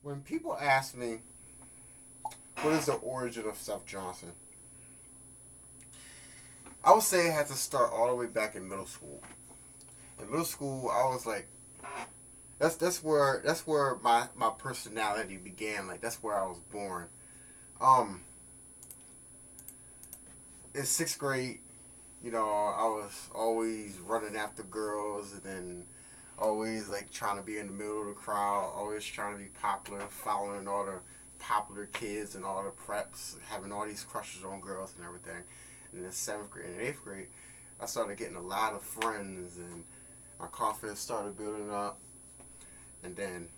When people ask me, what is the origin of Seth Johnson? I would say it had to start all the way back in middle school. In middle school, I was like, that's where my personality began. Like that's where I was born. Um, in sixth grade, I was always running after girls, and then always like trying to be in the middle of the crowd, always trying to be popular, following all the popular kids and all the preps, having all these crushes on girls and everything. And in seventh grade and eighth grade, I started getting a lot of friends, and my confidence started building up. And then,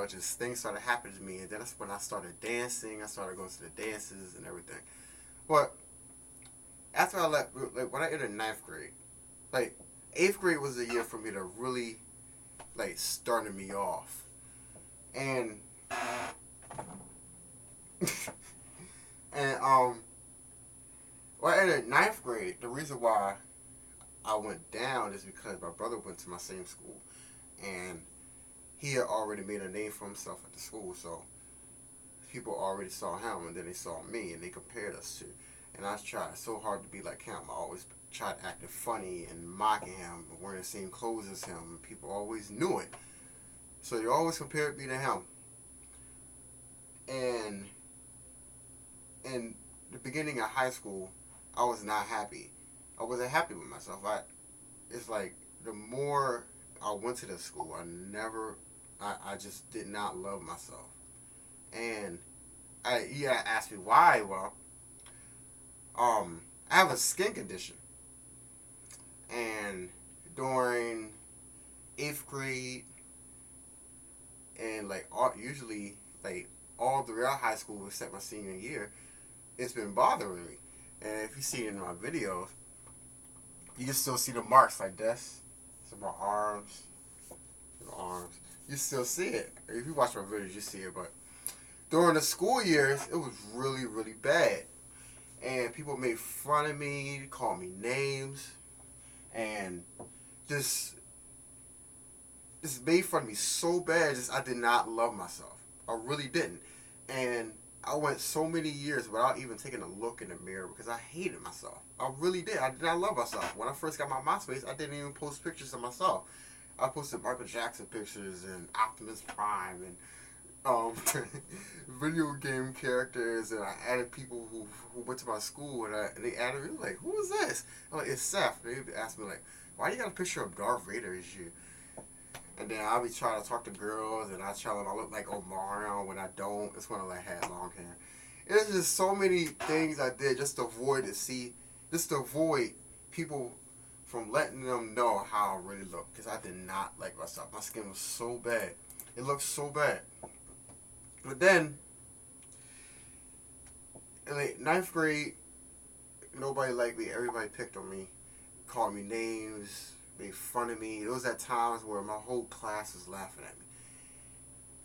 just things started happening to me, and then that's when I started dancing. I started going to the dances and everything. But after I left, like when I entered ninth grade, like eighth grade was the year for me to really like starting me off. And and when I entered ninth grade, the reason why I went down is because my brother went to my same school, and he had already made a name for himself at the school. So people already saw him, and then they saw me, and they compared us to. And I tried so hard to be like him. I always tried acting funny and mocking him, wearing the same clothes as him, and people always knew it. So they always compared me to him. And in the beginning of high school, I was not happy. I wasn't happy with myself. It's like the more I went to the school, I just did not love myself. And you asked me why. Well, I have a skin condition, and during eighth grade and usually all throughout high school except my senior year, it's been bothering me. And if you see it in my videos, you can still see the marks like this. So my arms, You still see it. If you watch my videos, you see it. But during the school years, it was really, really bad. And people made fun of me, called me names, and just made fun of me so bad. Just I did not love myself. I really didn't. And I went so many years without even taking a look in the mirror because I hated myself. I really did. I did not love myself. When I first got my MySpace, I didn't even post pictures of myself. I posted Michael Jackson pictures and Optimus Prime and video game characters, and I added people who went to my school, and they added me like, who is this? I'm like, it's Seth. They asked me like, why you got a picture of Darth Vader as you? And then I'll be trying to talk to girls, and I tell them I look like Omarion when I don't. It's when I had long hair. It's just so many things I did just to avoid people from letting them know how I really look, because I did not like myself. My skin was so bad. It looked so bad. But then, in like ninth grade, nobody liked me. Everybody picked on me, called me names, made fun of me. It was at times where my whole class was laughing at me.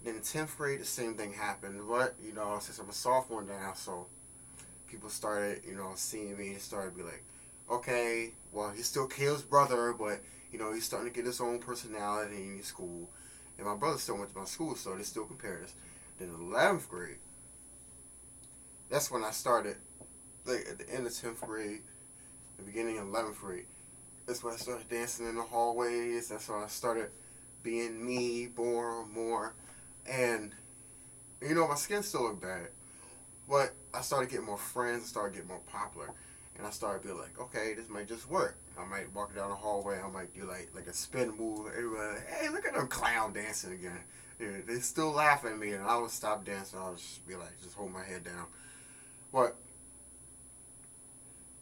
Then in 10th grade, the same thing happened. But, since I'm a sophomore now, so people started, seeing me and started to be like, okay, well, he's still Kale's brother, but, he's starting to get his own personality in school. And my brother still went to my school, so they still compared us. Then in 11th grade, that's when I started, like at the end of 10th grade, the beginning of 11th grade. That's when I started dancing in the hallways. That's when I started being me more and more. And, my skin still looked bad. But I started getting more friends, I started getting more popular. And I started being like, okay, this might just work. I might walk down the hallway, I might do like a spin move. Everybody like, hey, look at them clown dancing again. They still laugh at me, and I would stop dancing. I would just be like, just hold my head down. But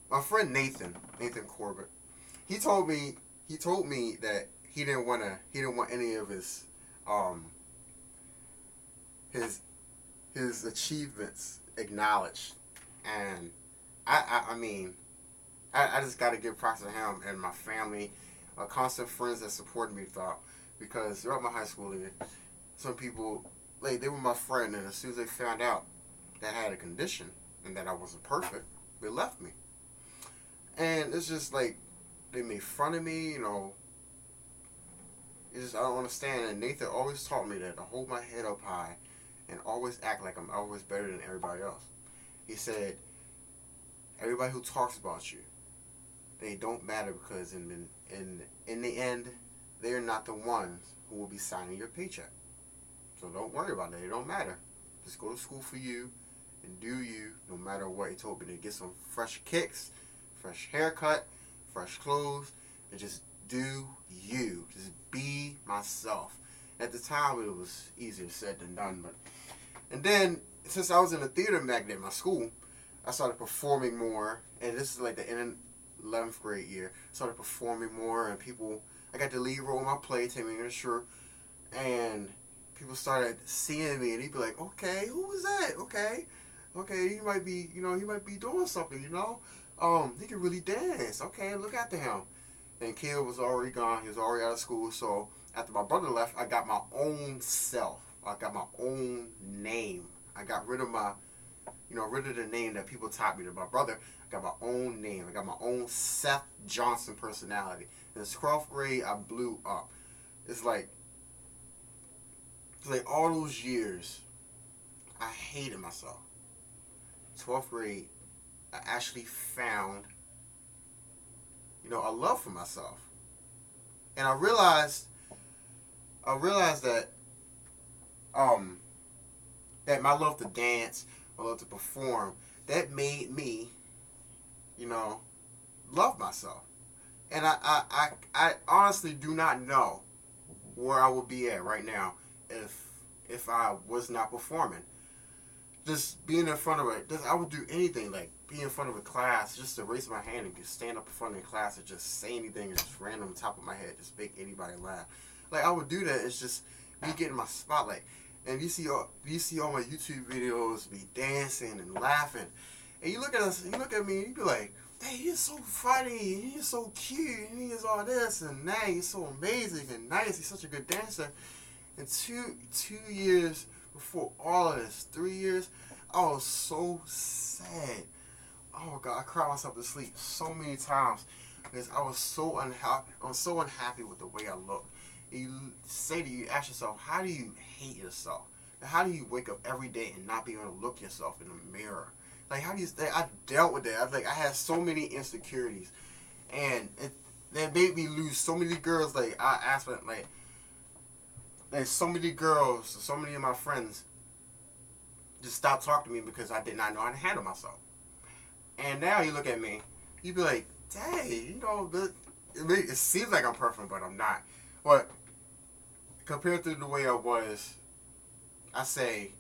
my friend Nathan Corbett, he told me that he didn't want any of um his his achievements acknowledged. And I mean, I just got to give props to him and my family, constant friends that supported me throughout. Because throughout my high school year, some people, like, they were my friend, and as soon as they found out that I had a condition and that I wasn't perfect, they left me. And it's just like, they made fun of me, It's just, I don't understand. And Nathan always taught me that to hold my head up high and always act like I'm always better than everybody else. He said, everybody who talks about you, they don't matter because in the end, they're not the ones who will be signing your paycheck. So don't worry about it. It don't matter. Just go to school for you and do you no matter what. He told me to get some fresh kicks, fresh haircut, fresh clothes, and just do you. Just be myself. At the time, it was easier said than done. And then, since I was in a theater magnet at my school, I started performing more. And this is like the end of 11th grade year. I started performing more, and I got the lead role in my play, Tammy and Sure. And people started seeing me, and he'd be like, okay, who was that? Okay, he might be, he might be doing something, he can really dance. Okay, look after him. And Kid was already gone. He was already out of school. So after my brother left, I got my own self. I got my own name. I got rid of rid of the name that people taught me to my brother. I got my own name. I got my own Seth Johnson personality. In the 12th grade, I blew up. It's like all those years, I hated myself. 12th grade, I actually found, a love for myself. And I realized that that my love to dance, my love to perform, that made me, love myself. And I honestly do not know where I would be at right now if I was not performing. Just being in front of I would do anything, like be in front of a class, just to raise my hand and just stand up in front of the class and just say anything and just random on top of my head, just make anybody laugh. Like I would do that. It's just me getting my spotlight. And you see all my YouTube videos, me dancing and laughing. And you look at me, and you be like, hey, he's so funny, and he's so cute, and he is all this and that, he's so amazing and nice, he's such a good dancer. And two years before all of this, 3 years, I was so sad. Oh God, I cried myself to sleep so many times because I was so unhappy. I was so unhappy with the way I looked. You ask yourself, how do you hate yourself? And how do you wake up every day and not be able to look yourself in the mirror? Like, how do you? I dealt with that. I had so many insecurities, and that made me lose so many girls. Like I asked for like so many girls, so many of my friends just stopped talking to me because I did not know how to handle myself. And now you look at me, you be like, dang, it seems like I'm perfect, but I'm not. But compared to the way I was, I say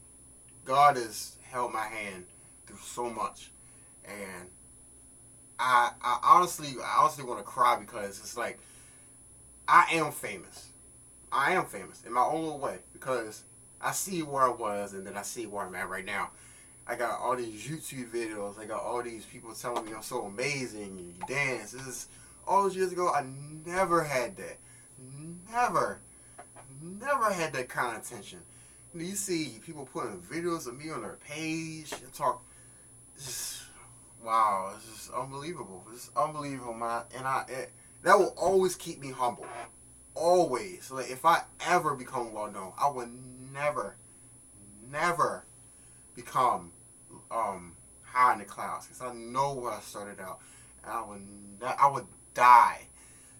God has held my hand through so much, and I honestly want to cry because it's like I am famous. I am famous in my own little way because I see where I was and then I see where I'm at right now. I got all these YouTube videos. I got all these people telling me I'm so amazing. You dance. This is all those years ago. I never had that. Never had that kind of attention. You see people putting videos of me on their page and talk. Wow, it's just unbelievable. It's unbelievable, man. And that will always keep me humble. Always. So like if I ever become well known, I would never become high in the clouds because I know where I started out, and I would die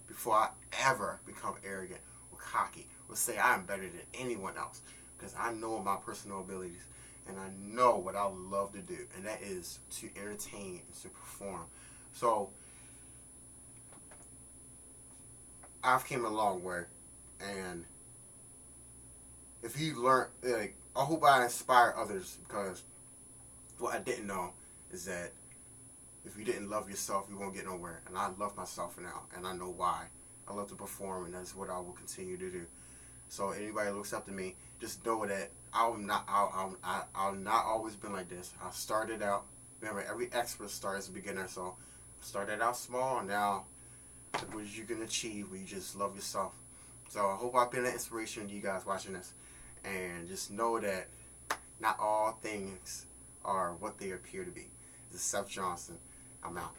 before I ever become arrogant or cocky or say I am better than anyone else because I know my personal abilities and I know what I love to do, and that is to entertain and to perform. So I've came a long way, and if you learn, like, I hope I inspire others because what I didn't know is that if you didn't love yourself, you won't get nowhere. And I love myself now, and I know why. I love to perform, and that's what I will continue to do. So anybody looks up to me, just know that I'll not always been like this. I started out. Remember, every expert starts as a beginner. So I started out small, and now what you can achieve when you just love yourself. So I hope I've been an inspiration to you guys watching this, and just know that not all things are what they appear to be. This is Seth Johnson. I'm out.